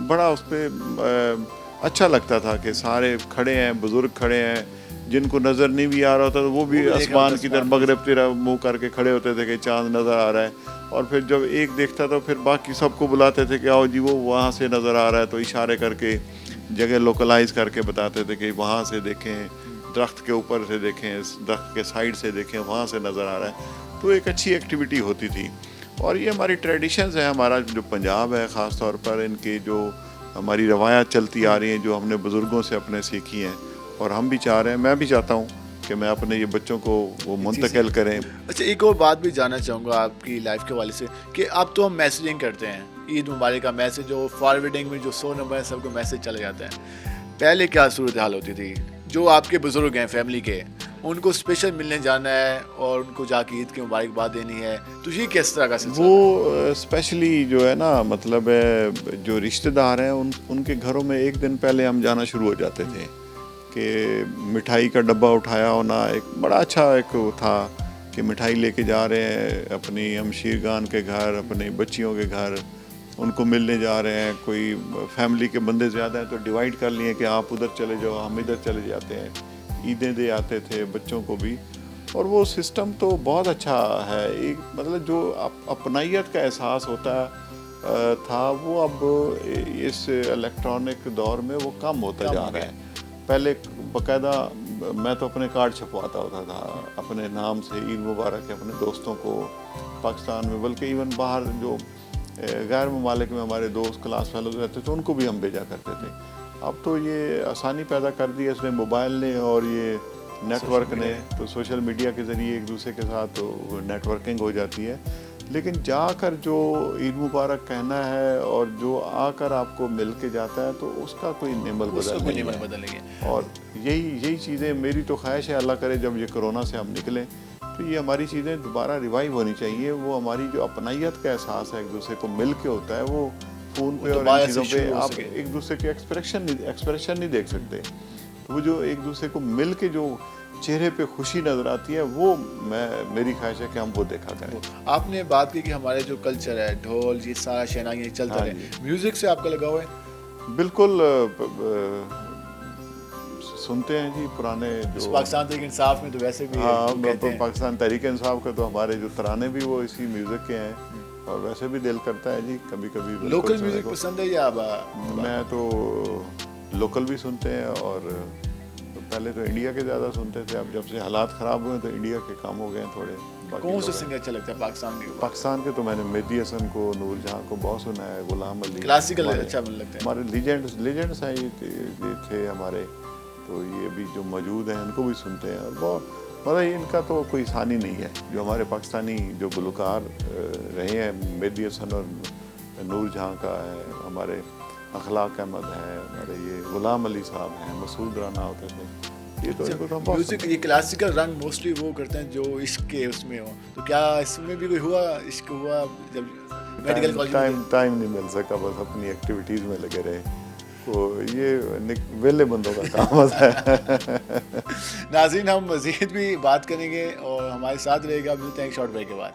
बड़ा उस पर अच्छा लगता था कि सारे खड़े हैं, बुज़ुर्ग खड़े हैं, जिनको नज़र नहीं भी आ रहा होता तो वो भी आसमान की तरफ मगरब की तरफ मुँह करके खड़े होते थे कि चाँद नज़र आ रहा है। और फिर जब एक देखता तो फिर बाकी सबको बुलाते थे कि आओ जी, वो वहाँ से नज़र आ रहा है, तो इशारे करके जगह लोकलाइज करके बताते थे कि वहाँ से देखें, दरख्त के ऊपर से देखें, दरख्त के साइड से देखें, वहाँ से नज़र आ रहा है। तो एक अच्छी एक्टिविटी होती थी। और ये हमारी ट्रेडिशंस है, हमारा जो पंजाब है ख़ास तौर पर, इनकी जो हमारी रवायात चलती आ रही हैं, जो हमने बुज़ुर्गों से अपने सीखी हैं, और हम भी चाह रहे हैं, मैं भी चाहता हूँ कि मैं अपने ये बच्चों को वो मुंतकिल करें। अच्छा, एक और बात भी जानना चाहूँगा आपकी लाइफ के हवाले से कि अब तो हम मैसेजिंग करते हैं, ईद मुबारक का मैसेज जो फॉरवर्डिंग में जो 100 नंबर है सबको मैसेज चले जाते हैं। पहले क्या सूरत हाल होती थी? जो आपके बुज़ुर्ग हैं फैमिली के, उनको स्पेशल मिलने जाना है और उनको जाके ईद की मुबारकबाद देनी है, तो ये किस तरह का सिलसिला? वो स्पेशली जो है ना, मतलब जो रिश्तेदार हैं उनके घरों में एक दिन पहले हम जाना शुरू हो जाते थे कि मिठाई का डब्बा उठाया होना एक बड़ा अच्छा एक वो था कि मिठाई लेके जा रहे हैं अपनी हमशीरगान के घर, अपनी बच्चियों के घर, ان کو ملنے جا رہے ہیں. کوئی فیملی کے بندے زیادہ ہیں تو ڈیوائڈ کر لیے کہ آپ ادھر چلے جاؤ, ہم ادھر چلے جاتے ہیں. عیدیں دے آتے تھے بچوں کو بھی, اور وہ سسٹم تو بہت اچھا ہے. ایک مطلب جو اپنائیت کا احساس ہوتا تھا وہ اب اس الیکٹرانک دور میں وہ کم ہوتا جا رہا ہے. پہلے باقاعدہ میں تو اپنے کارڈ چھپواتا ہوتا تھا اپنے نام سے, عید مبارک ہے, اپنے دوستوں کو پاکستان میں, بلکہ ایون باہر جو غیر ممالک میں ہمارے دوست کلاس فیلوز رہتے تھے ان کو بھی ہم بھیجا کرتے تھے. اب تو یہ آسانی پیدا کر دی ہے اس نے موبائل نے اور یہ نیٹ ورک نے, تو سوشل میڈیا کے ذریعے ایک دوسرے کے ساتھ تو نیٹ ورکنگ ہو جاتی ہے. لیکن جا کر جو عید مبارک کہنا ہے اور جو آ کر آپ کو مل کے جاتا ہے تو اس کا کوئی نعمت بدل نہیں ہے. اور یہی چیزیں میری تو خواہش ہے, اللہ کرے جب یہ کرونا سے ہم نکلیں تو یہ ہماری چیزیں دوبارہ ریوائیو ہونی چاہیے. وہ ہماری جو اپنائیت کا احساس ہے ایک دوسرے کو مل کے ہوتا ہے, وہ فون پہ اور ان چیزوں پہ آپ ایک دوسرے کے ایکسپریشن نہیں دیکھ سکتے. وہ جو ایک دوسرے کو مل کے جو چہرے پہ خوشی نظر آتی ہے وہ میری خواہش ہے کہ ہم وہ دیکھا کریں. آپ نے بات کی کہ ہمارے جو کلچر ہے, ڈھول, یہ سارا شہنائیاں چلتا رہے, میوزک سے آپ کا لگا ہوا ہے؟ بالکل سنتے ہیں جی پرانے جو پاکستان تحریک انصاف میں تو ویسے بھی پاکستان تحریک انصاف کا تو ہمارے جو ترانے بھی وہ اسی میوزک کے ہیں, اور ویسے بھی دل کرتا ہے جی کبھی کبھی. لوکل میوزک پسند ہے یا میں تو لوکل بھی سنتے ہیں, اور پہلے تو انڈیا کے زیادہ سنتے تھے, اب جب سے حالات خراب ہوئے تو انڈیا کے کام ہو گئے ہیں تھوڑے. کون سے سنگر اچھا لگتا ہے پاکستان کے؟ تو میں نے مہدی حسن کو, نور جہاں کو بہت سنا ہے, غلام علی. کلاسیکل اچھا لگتا ہے. ہمارے لیجنڈس ہیں یہ تھے ہمارے, تو یہ بھی جو موجود ہیں ان کو بھی سنتے ہیں. اور بہت مطلب ان کا تو کوئی ثانی نہیں ہے جو ہمارے پاکستانی جو گلوکار رہے ہیں. مہدی حسن اور نور جہاں کا ہے, ہمارے اخلاق احمد ہے, ہمارے یہ غلام علی صاحب ہیں, مسعود رانا ہوتے تھے. یہ تو میوزک, یہ کلاسیکل رنگ موسٹلی وہ کرتے ہیں جو عشق کے اس میں ہو. تو کیا اس میں بھی کوئی ہوا, عشق ہوا جب میڈیکل کالج میں؟ ٹائم نہیں مل سکا, بس اپنی ایکٹیویٹیز میں لگے رہے. تو یہ ویلے بندوں کا کام ہوتا ہے. ناظرین, ہم مزید بھی بات کریں گے اور ہمارے ساتھ رہے گا. ملتے ہیں ایک شارٹ بریک کے بعد.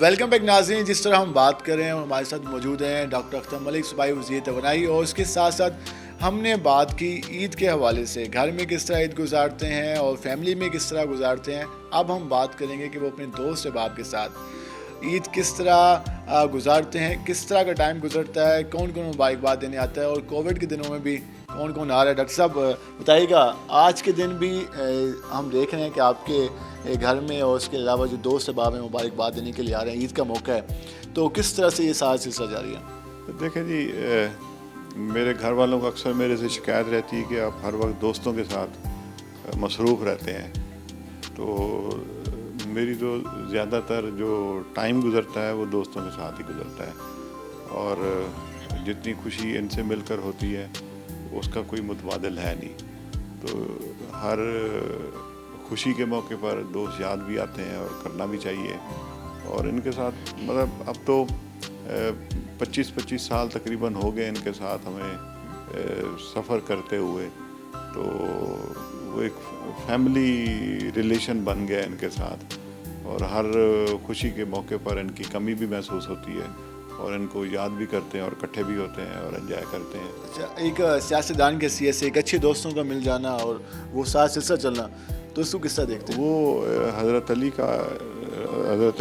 ویلکم بیک ناظرین. جس طرح ہم بات کر رہے ہیں, ہمارے ساتھ موجود ہیں ڈاکٹر اختر ملک, صوبائی وزیر توانائی, اور اس کے ساتھ ساتھ ہم نے بات کی عید کے حوالے سے, گھر میں کس طرح عید گزارتے ہیں اور فیملی میں کس طرح گزارتے ہیں. اب ہم بات کریں گے کہ وہ اپنے دوست احباب کے ساتھ عید کس طرح گزارتے ہیں, کس طرح کا ٹائم گزرتا ہے, کون کون مبارکباد دینے آتا ہے, اور کووڈ کے دنوں میں بھی کون کون آ رہا ہے. ڈاکٹر صاحب بتائیے گا, آج کے دن بھی ہم دیکھ رہے ہیں کہ آپ کے گھر میں اور اس کے علاوہ جو دوست احباب ہیں مبارکباد دینے کے لیے آ رہے ہیں, عید کا موقع ہے, تو کس طرح سے یہ سارا سلسلہ جاری ہے؟ دیکھیں جی, میرے گھر والوں کو اکثر میرے سے شکایت رہتی ہے کہ آپ ہر وقت دوستوں کے ساتھ مصروف رہتے ہیں. تو میری تو زیادہ تر جو ٹائم گزرتا ہے وہ دوستوں کے ساتھ ہی گزرتا ہے, اور جتنی خوشی ان سے مل کر ہوتی ہے اس کا کوئی متبادل ہے نہیں. تو ہر خوشی کے موقع پر دوست یاد بھی آتے ہیں اور کرنا بھی چاہیے. اور ان کے ساتھ مطلب اب تو 25 سال تقریباً ہو گئے ان کے ساتھ ہمیں سفر کرتے ہوئے, تو وہ ایک فیملی ریلیشن بن گیا ان کے ساتھ, اور ہر خوشی کے موقع پر ان کی کمی بھی محسوس ہوتی ہے اور ان کو یاد بھی کرتے ہیں اور اکٹھے بھی ہوتے ہیں اور انجوائے کرتے ہیں. اچھا, ایک سیاستدان کے حیثیت سے ایک اچھے دوستوں کا مل جانا اور وہ ساتھ سلسلہ چلنا, تو اس کو کس طرح دیکھتے ہیں؟ وہ حضرت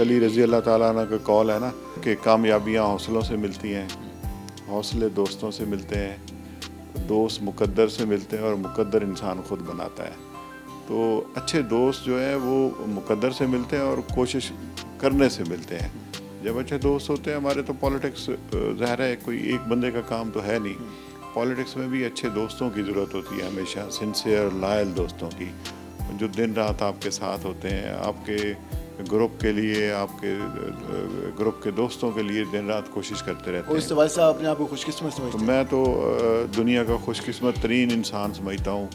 علی رضی اللہ تعالیٰ عنہ کا قول ہے نا کہ کامیابیاں حوصلوں سے ملتی ہیں, حوصلے دوستوں سے ملتے ہیں, دوست مقدر سے ملتے ہیں, اور مقدر انسان خود بناتا ہے. تو اچھے دوست جو ہیں وہ مقدر سے ملتے ہیں اور کوشش کرنے سے ملتے ہیں. جب اچھے دوست ہوتے ہیں ہمارے, تو پالیٹکس ظاہر ہے کوئی ایک بندے کا کام تو ہے نہیں, پالیٹکس میں بھی اچھے دوستوں کی ضرورت ہوتی ہے ہمیشہ, سنسیئر لائل دوستوں کی, جو دن رات آپ کے ساتھ ہوتے ہیں, آپ کے گروپ کے لیے, آپ کے گروپ کے دوستوں کے لیے دن رات کوشش کرتے رہتے ہیں. اور اس حوالے سے اپنے آپ کو خوش قسمت سمجھتے ہیں؟ میں تو دنیا کا خوش قسمت ترین انسان سمجھتا ہوں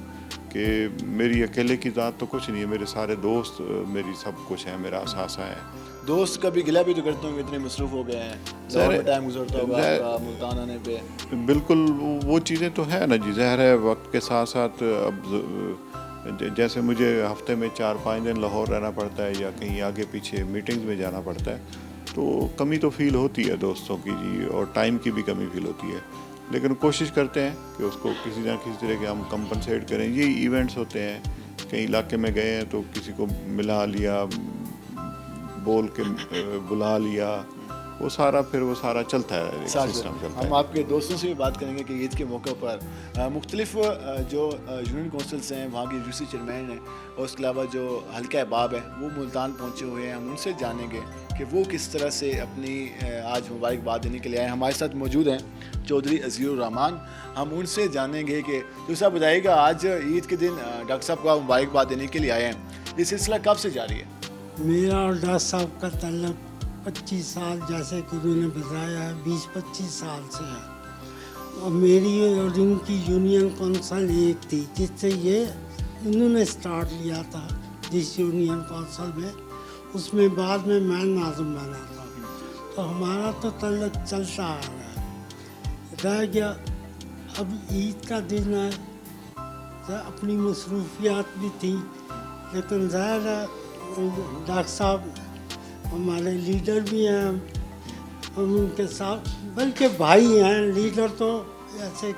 کہ میری اکیلے کی ذات تو کچھ نہیں ہے, میرے سارے دوست میری سب کچھ ہیں, میرا اثاثہ ہے. दोस्त कभी गिला भी तो करते होंगे, इतने मसरूफ हो गए हैं, ज़ाहिर में टाइम गुजरता होगा आपका मुल्तान आने पे। बिल्कुल वो चीज़ें तो है ना जी, ज़ाहिर है वक्त के साथ साथ अब जैसे मुझे हफ्ते में 4-5 दिन लाहौर रहना पड़ता है या कहीं आगे पीछे मीटिंग्स में जाना पड़ता है, तो कमी तो फील होती है दोस्तों की जी, और टाइम की भी कमी फील होती है, लेकिन कोशिश करते हैं कि उसको किसी ना किसी तरह के हम कंपनसेट करें। ये इवेंट्स होते हैं, कहीं इलाके में गए हैं तो किसी को मिला लिया, बोल के बुला लिया, वो सारा चलता है, सिस्टम चलता है। हम आपके दोस्तों से भी बात करेंगे कि ईद के मौके पर मुख्तलिफ जो यूनियन काउंसिल्स हैं, वहाँ की यूसी चेयरमैन हैं, और उसके अलावा जो हल्का अहबाब है वो मुल्तान पहुँचे हुए हैं। हम उनसे जानेंगे कि वो किस तरह से अपनी आज मुबारकबाद देने के लिए आए। हमारे साथ मौजूद हैं चौधरी अज़ीज़ुर रहमान, हम उनसे जानेंगे कि जो साहब बताइएगा, आज ईद के दिन डॉक्टर साहब को मुबारकबाद देने के लिए आए हैं, ये सिलसिला कब से जारी है? मेरा और डॉक्टर साहब का तल्लुक 25 साल, जैसे कि उन्होंने बताया है, 20-25 साल से है। और मेरी और इनकी यूनियन कौंसिल एक थी, जिससे ये इन्होंने स्टार्ट लिया था जिस यूनियन कौंसिल में, उसमें बाद में मैं नाज़िम बना था। तो हमारा तो तल्लुक चलता आ रहा है। रह गया अब ईद का दिन है, तो अपनी मसरूफियात भी थी, लेकिन ज़ाहिर है डॉक्टर साहब हमारे लीडर भी हैं, हम उनके साथ बल्कि भाई हैं। लीडर तो ऐसे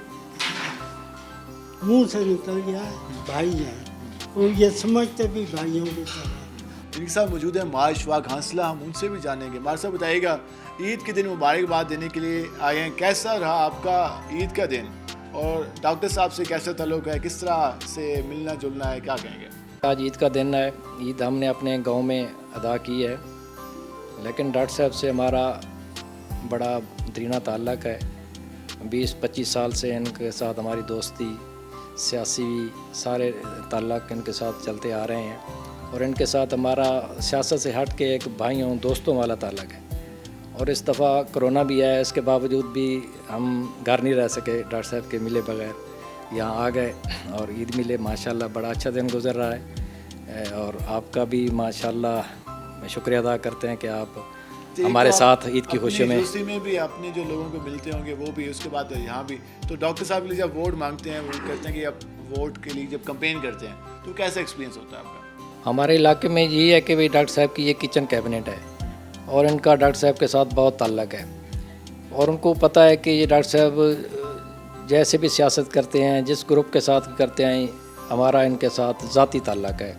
मुंह से निकल गया है, भाई हैं, और ये समझते भी भाइयों की तरह। इनके साथ मौजूद है मार इशफाक हांसला, हम उनसे भी जानेंगे। मार साहब बताइएगा, ईद के दिन मुबारकबाद देने के लिए आए हैं, कैसा रहा आपका ईद का दिन, और डॉक्टर साहब से कैसा ताल्लुक़ है, किस तरह से मिलना जुलना है, क्या कहेंगे? आज ईद का दिन है, ईद हमने अपने गांव में अदा की है, लेकिन डॉक्टर साहब से हमारा बड़ा दरीना ताल्लुक़ है। 20-25 साल से इनके साथ हमारी दोस्ती, सियासी सारे ताल्लुक़ इनके साथ चलते आ रहे हैं, और इनके साथ हमारा सियासत से हट के एक भाइयों दोस्तों वाला ताल्लुक़ है। और इस दफ़ा कोरोना भी है, इसके बावजूद भी हम घर नहीं रह सके, डॉक्टर साहब के मिले बगैर यहाँ आ गए और ईद मिले। माशाल्लाह बड़ा अच्छा दिन गुजर रहा है, और आपका भी माशाल्लाह शुक्रिया अदा करते हैं कि आप हमारे साथ ईद की खुशी में। दोस्ती में भी अपने जो लोगों को मिलते होंगे वो भी, उसके बाद यहाँ भी। तो डॉक्टर साहब के लिए जब वोट मांगते हैं, वो कहते हैं कि आप वोट के लिए जब कंपेन करते हैं, तो कैसा एक्सपीरियंस होता है आपका? हमारे इलाके में यही है कि भाई डॉक्टर साहब की ये किचन कैबिनेट है, और इनका डॉक्टर साहब के साथ बहुत ताल्लुक़ है, और उनको पता है कि ये डॉक्टर साहब जैसे भी सियासत करते हैं, जिस ग्रुप के साथ करते हैं, हमारा इनके साथ ज़ाती ताल्लुक़ है,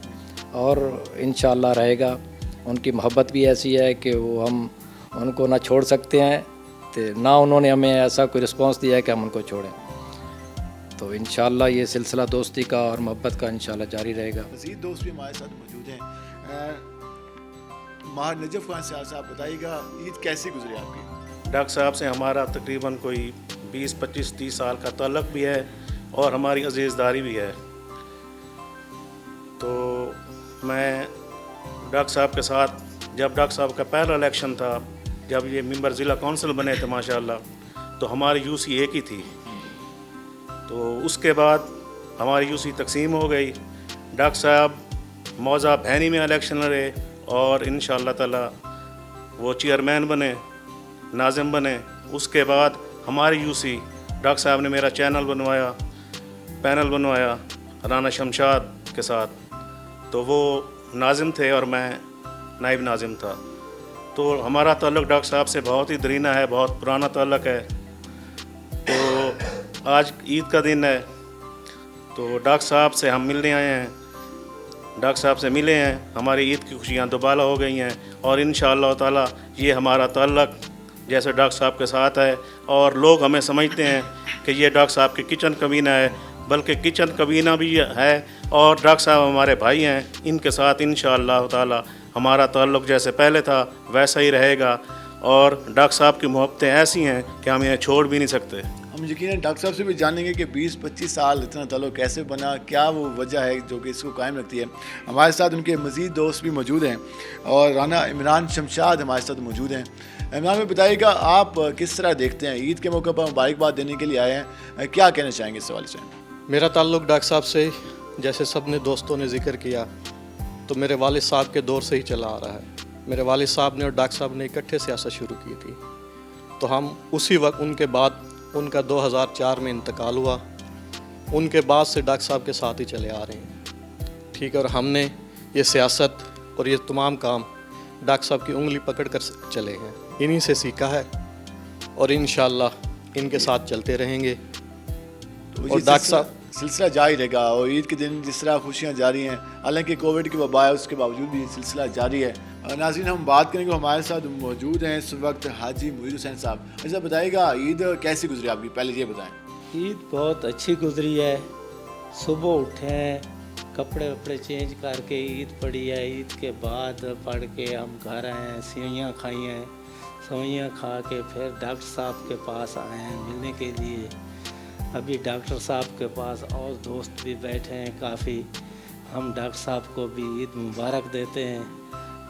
और इंशाअल्लाह रहेगा। उनकी मोहब्बत भी ऐसी है कि वो हम उनको ना छोड़ सकते हैं, तो ना उन्होंने हमें ऐसा कोई रिस्पांस दिया है कि हम उनको छोड़ें। तो इंशाअल्लाह ये सिलसिला दोस्ती का और मोहब्बत का इंशाअल्लाह जारी रहेगा। मज़ीद दोस्त भी हमारे साथ मौजूद हैं। माहर नजफ़ खान साहब बताइएगा, ईद कैसी गुजरी आपकी? डॉक्टर साहब से हमारा तकरीबन कोई 20-25-30 साल का ताल्लुक़ भी है, और हमारी अज़ीज़दारी भी है। तो मैं डॉक्टर साहब के साथ, जब डॉक्टर साहब का पहला इलेक्शन था, जब ये मेंबर ज़िला काउंसिल बने थे माशाल्लाह, तो हमारी यूसी एक ही थी। तो उसके बाद हमारी यूसी तकसीम हो गई। डॉक्टर साहब मौज़ा भैनी में इलेक्शन लड़े, और इंशाअल्लाह ताला वो चेयरमैन बने, नाज़िम बने। उसके बाद हमारी यूसी, डॉक्टर साहब ने मेरा पैनल बनवाया राना शमशाद के साथ, तो वो नाज़िम थे और मैं नाइब नाज़िम था। तो हमारा ताल्लुक़ डॉक्टर साहब से बहुत ही दरीना है, बहुत पुराना ताल्लुक़ है। तो आज ईद का दिन है, तो डॉक्टर साहब से हम मिलने आए हैं, डॉक्टर साहब से मिले हैं, हमारी ईद की खुशियाँ दोबारा हो गई हैं, और इंशाअल्लाह ताला ये हमारा ताल्लुक़ जैसे डॉक्टर साहब के साथ है। और लोग हमें समझते हैं कि ये डॉक्टर साहब की किचन कमीना है, बल्कि किचन कमीना भी है, और डॉक्टर साहब हमारे भाई हैं। इनके साथ इंशाअल्लाह ताला हमारा ताल्लुक़ जैसे पहले था वैसा ही रहेगा, और डॉक्टर साहब की मोहब्बतें ऐसी हैं कि हम इन्हें छोड़ भी नहीं सकते। हम यकीनन डॉक्टर साहब से भी जानेंगे कि 20-25 साल इतना ताल्लुक़ कैसे बना, क्या वो वजह है जो कि इसको कायम रखती है। हमारे साथ उनके मज़ीद दोस्त भी मौजूद हैं, और राना इमरान शमशाद हमारे साथ मौजूद हैं। इमरान में बताइएगा, आप किस तरह देखते हैं, ईद के मौके पर मुबारकबाद देने के लिए आए हैं, क्या कहना चाहेंगे इस हवाले से? मेरा ताल्लुक़ डॉक्टर साहब से, जैसे सब ने दोस्तों ने ज़िक्र किया, तो मेरे वालिद साहब के दौर से ही चला आ रहा है। मेरे वालिद साहब ने और डॉक्टर साहब ने इकट्ठे सियासत शुरू की थी। तो हम उसी वक्त उनके बाद उनका 2004 में इंतकाल हुआ, उनके बाद से डॉक्टर साहब के साथ ही चले आ रहे हैं। ठीक है, और हमने ये सियासत और ये तमाम काम डॉक्टर साहब की उंगली पकड़ कर चले हैं, इन्हीं से सीखा है और इंशाअल्लाह इनके साथ चलते रहेंगे। और डॉक्टर साहब सिलसिला जारी रहेगा और ईद के दिन जिस तरह खुशियाँ जारी हैं, हालांकि कोविड की वबा है उसके बावजूद भी ये सिलसिला जारी है। नाज़रीन, हम बात करेंगे, हमारे साथ मौजूद हैं इस वक्त हाजी मुईद हुसैन साहब। अच्छा बताइएगा, ईद कैसी गुजरी आपकी, पहले ये बताएं। ईद बहुत अच्छी गुजरी है। सुबह उठे हैं, कपड़े वपड़े चेंज करके ईद पढ़ी है, ईद के बाद पढ़ के हम घर आए हैं, सेवइयाँ खाई हैं, सेवइयाँ खा के फिर डॉक्टर साहब के पास आए हैं मिलने के लिए। अभी डॉक्टर साहब के पास और दोस्त भी बैठे हैं काफ़ी, हम डॉक्टर साहब को भी ईद मुबारक देते हैं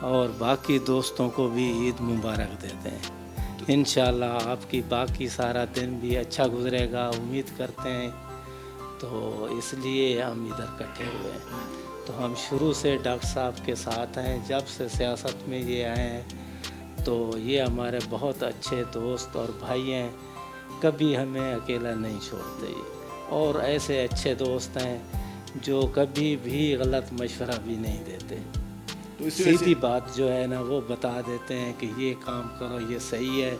और बाकी दोस्तों को भी ईद मुबारक देते हैं। इंशाल्लाह आपकी बाकी सारा दिन भी अच्छा गुजरेगा उम्मीद करते हैं, तो इसलिए हम इधर इकट्ठे हुए हैं। तो हम शुरू से डॉक्टर साहब के साथ हैं, जब से सियासत में ये आए हैं, तो ये हमारे बहुत अच्छे दोस्त और भाई हैं, कभी हमें अकेला नहीं छोड़ते ये। और ऐसे अच्छे दोस्त हैं जो कभी भी गलत मशवरा भी नहीं देते, तो सीधी बात जो है ना वो बता देते हैं कि ये काम करो, ये सही है,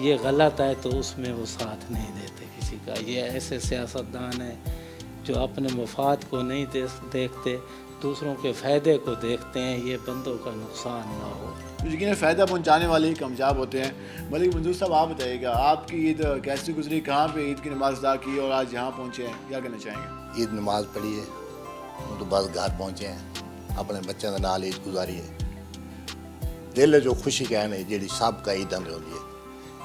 ये गलत है, तो उसमें वो साथ नहीं देते किसी का। ये ऐसे सियासतदान हैं जो अपने मफाद को नहीं देखते, दूसरों के फ़ायदे को देखते हैं, ये बंदों का नुकसान ना हो। यकीन फ़ायदा पहुंचाने वाले ही कामयाब होते हैं। मलिक मंजूर साहब, आप बताइएगा, आपकी ईद कैसी गुजरी, कहाँ पे ईद की नमाज़ अदा की और आज यहाँ पहुँचे हैं, क्या कहना चाहेंगे? ईद नमाज पढ़ी है, तो बस घर पहुँचे हैं, अपने बच्चों के नाल ईद गुजारी है। दिल जो खुशी कहने जी सब का ईद होती है,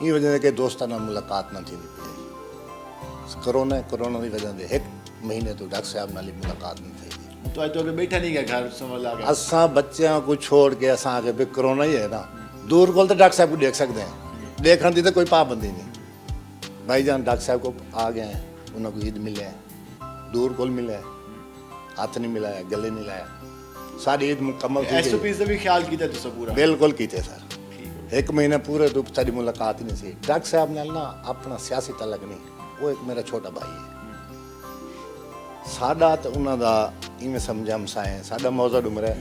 ये वजह के दोस्तों नाल मुलाकात ना थी पई। कोरोना की वजह से 1 महीने तो डॉक्टर साहब नाल मुलाकात नहीं थी। तो आज तो अगर बैठा नहीं गया घर समझ ला गया। असा बच्चों को छोड़ के असा आगे भी कोरोना ही है ना, दूर को तो डॉक्टर साहब को देख सकते हैं, देखने की तो कोई पाबंदी नहीं। भाईजान डॉक्टर साहब को आ गए हैं, उन्होंने ईद मिले हैं, दूर को मिले हैं, हाथ नहीं मिलाया, गले नहीं लाया, सारी ईद मुकम्मल थी। SOP से भी ख्याल किया तो सब पूरा बिल्कुल कीते सर, 1 महीने पूरे तो सारी मुलाकात ही नहीं सी। डॉक्टर साहब नाल ना अपना सियासी तलक नहीं, वो एक मेरा छोटा भाई है। साडा तो उन्हों का इवें समझा मसाए, साडा मौजा उम्र है,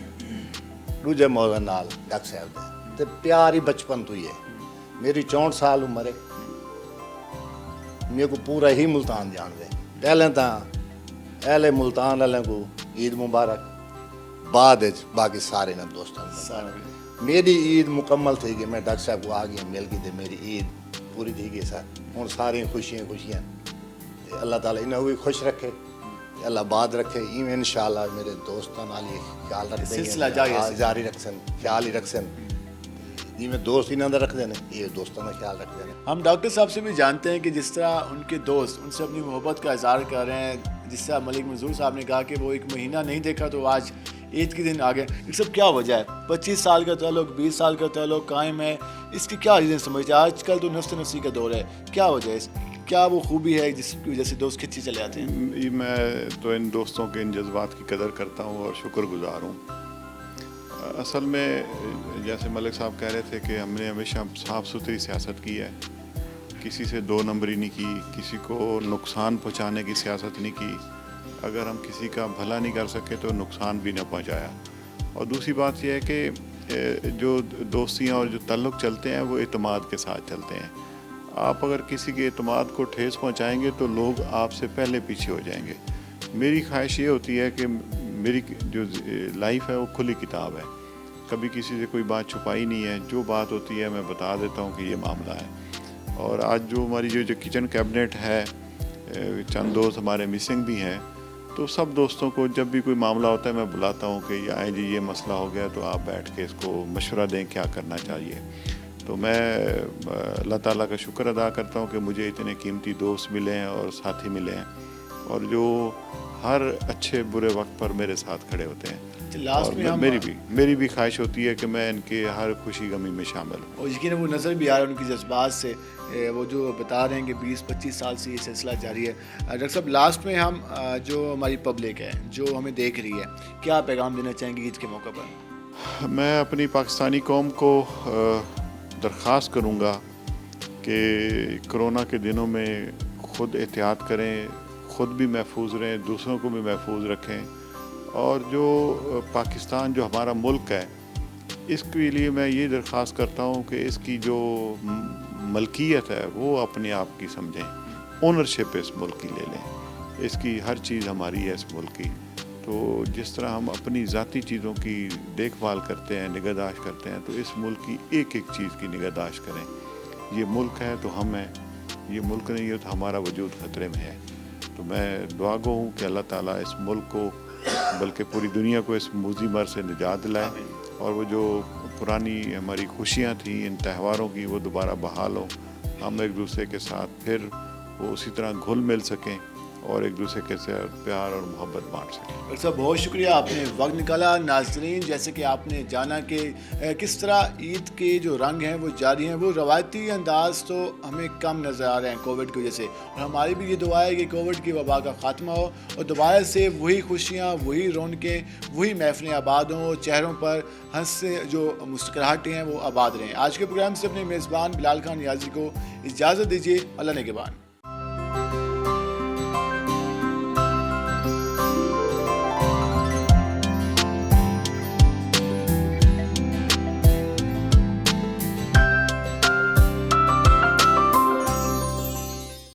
दूजे मौजा नाल डॉक्टर साहब दे ते प्यार ही बचपन तो ही है। मेरी 64 साल उम्र है, मेरे को पूरा ही मुल्तान जान दे। पहले तो अहले मुल्तान वाले को ईद मुबारक, बाद बाकी सारे ना दोस्तों। मेरी ईद मुकम्मल थी कि मैं डॉक्टर साहब को आ गया मिल गई, मेरी ईद पूरी थी गई सर। हूँ सारी खुशियाँ अल्लाह ताला इन्हें भी खुश रखे, अल्लाह बाद रखे। इवें इंशाअल्लाह मेरे दोस्तों नाल ये ख्याल रख सिलसिला जारी रखसन, ख्याल ही रखसन, जिवें दोस्त इन्हों का रखते हैं, ये दोस्तों का ख्याल रखते हैं। हम डॉक्टर साहब से भी जानते हैं कि जिस तरह उनके दोस्त उनसे अपनी मोहब्बत का इजहार कर रहे हैं, जिस तरह मलिक मंजूर साहब ने कहा कि वो 1 महीना नहीं देखा तो आज ईद के दिन आ गए, इस सब क्या वजह है? 25 साल का ताल्लुक, 20 साल का ताल्लुक कायम है, इसकी क्या रीज़न समझते हैं? आजकल तो नफ्सी का दौर है, क्या वजह है, क्या वो खूबी है जिसकी वजह से दोस्त खिंचे चले आते हैं? मैं तो इन दोस्तों के इन जज्बात की कदर करता हूँ और शुक्रगुजार हूँ। असल में जैसे मलिक साहब कह रहे थे कि हमने हमेशा साफ़ सुथरी सियासत की है, किसी से 2 नंबरी नहीं की, किसी को नुकसान पहुँचाने की सियासत नहीं की। अगर हम किसी का भला नहीं कर सके तो नुकसान भी न पहुँचाया। और दूसरी बात यह है कि जो दोस्तियाँ और जो ताल्लुक़ चलते हैं वो एतमाद के साथ चलते हैं। आप अगर किसी के एतमाद को ठेस पहुंचाएंगे तो लोग आपसे पहले पीछे हो जाएंगे। मेरी ख्वाहिश ये होती है कि मेरी जो लाइफ है वो खुली किताब है, कभी किसी से कोई बात छुपाई नहीं है, जो बात होती है मैं बता देता हूँ कि ये मामला है। और आज जो हमारी जो किचन कैबिनेट है, चंद दोस्त हमारे मिसिंग भी हैं, तो सब दोस्तों को जब भी कोई मामला होता है मैं बुलाता हूँ कि आए जी ये मसला हो गया, तो आप बैठ के इसको मशवरा दें क्या करना चाहिए। तो मैं अल्लाह ताला का शुक्र अदा करता हूँ कि मुझे इतने कीमती दोस्त मिले हैं और साथी मिले हैं, और जो हर अच्छे बुरे वक्त पर मेरे साथ खड़े होते हैं। लास्ट में मेरी भी ख्वाहिश होती है कि मैं इनके हर खुशी गमी में शामिल हूँ। और यकीन वो नज़र भी आ रहा है उनकी जज्बात से, वो जो बता रहे हैं कि 20-25 साल से ये सिलसिला जारी है। डॉक्टर साहब, लास्ट में हम जो हमारी पब्लिक है जो हमें देख रही है, क्या पैगाम देना चाहेंगे ईद के मौके पर? میں اپنی پاکستانی قوم کو درخواست کروں گا کہ کرونا کے دنوں میں خود احتیاط کریں، خود بھی محفوظ رہیں، دوسروں کو بھی محفوظ رکھیں، اور جو پاکستان جو ہمارا ملک ہے اس کے لیے میں یہ درخواست کرتا ہوں کہ اس کی جو ملکیت ہے وہ اپنے آپ کی سمجھیں، اونرشپ اس ملک کی لے لیں، اس کی ہر چیز ہماری ہے اس ملک کی۔ تو جس طرح ہم اپنی ذاتی چیزوں کی دیکھ بھال کرتے ہیں، نگہداشت کرتے ہیں، تو اس ملک کی ایک ایک چیز کی نگہداشت کریں۔ یہ ملک ہے تو ہم ہیں، یہ ملک نہیں ہے تو ہمارا وجود خطرے میں ہے۔ تو میں دعا گو ہوں کہ اللہ تعالیٰ اس ملک کو بلکہ پوری دنیا کو اس موذی مرض سے نجات دلائے، اور وہ جو پرانی ہماری خوشیاں تھیں ان تہواروں کی وہ دوبارہ بحال ہوں، ہم ایک دوسرے کے ساتھ پھر وہ اسی طرح گھل مل سکیں اور ایک دوسرے کے ساتھ پیار اور محبت بانٹ سکیں۔ ڈاکٹر صاحب بہت شکریہ، آپ نے وقت نکالا۔ ناظرین، جیسے کہ آپ نے جانا کہ کس طرح عید کے جو رنگ ہیں وہ جاری ہیں، وہ روایتی انداز تو ہمیں کم نظر آ رہے ہیں کووڈ کی وجہ سے، اور ہماری بھی یہ دعا ہے کہ کووڈ کی وبا کا خاتمہ ہو اور دوبارہ سے وہی خوشیاں، وہی رونقیں، وہی محفلیں آباد ہوں، چہروں پر ہنس جو مسکراہٹیں ہیں وہ آباد رہیں۔ آج کے پروگرام سے اپنے میزبان بلال خان نیازی کو اجازت دیجیے۔ اللہ نگہبان۔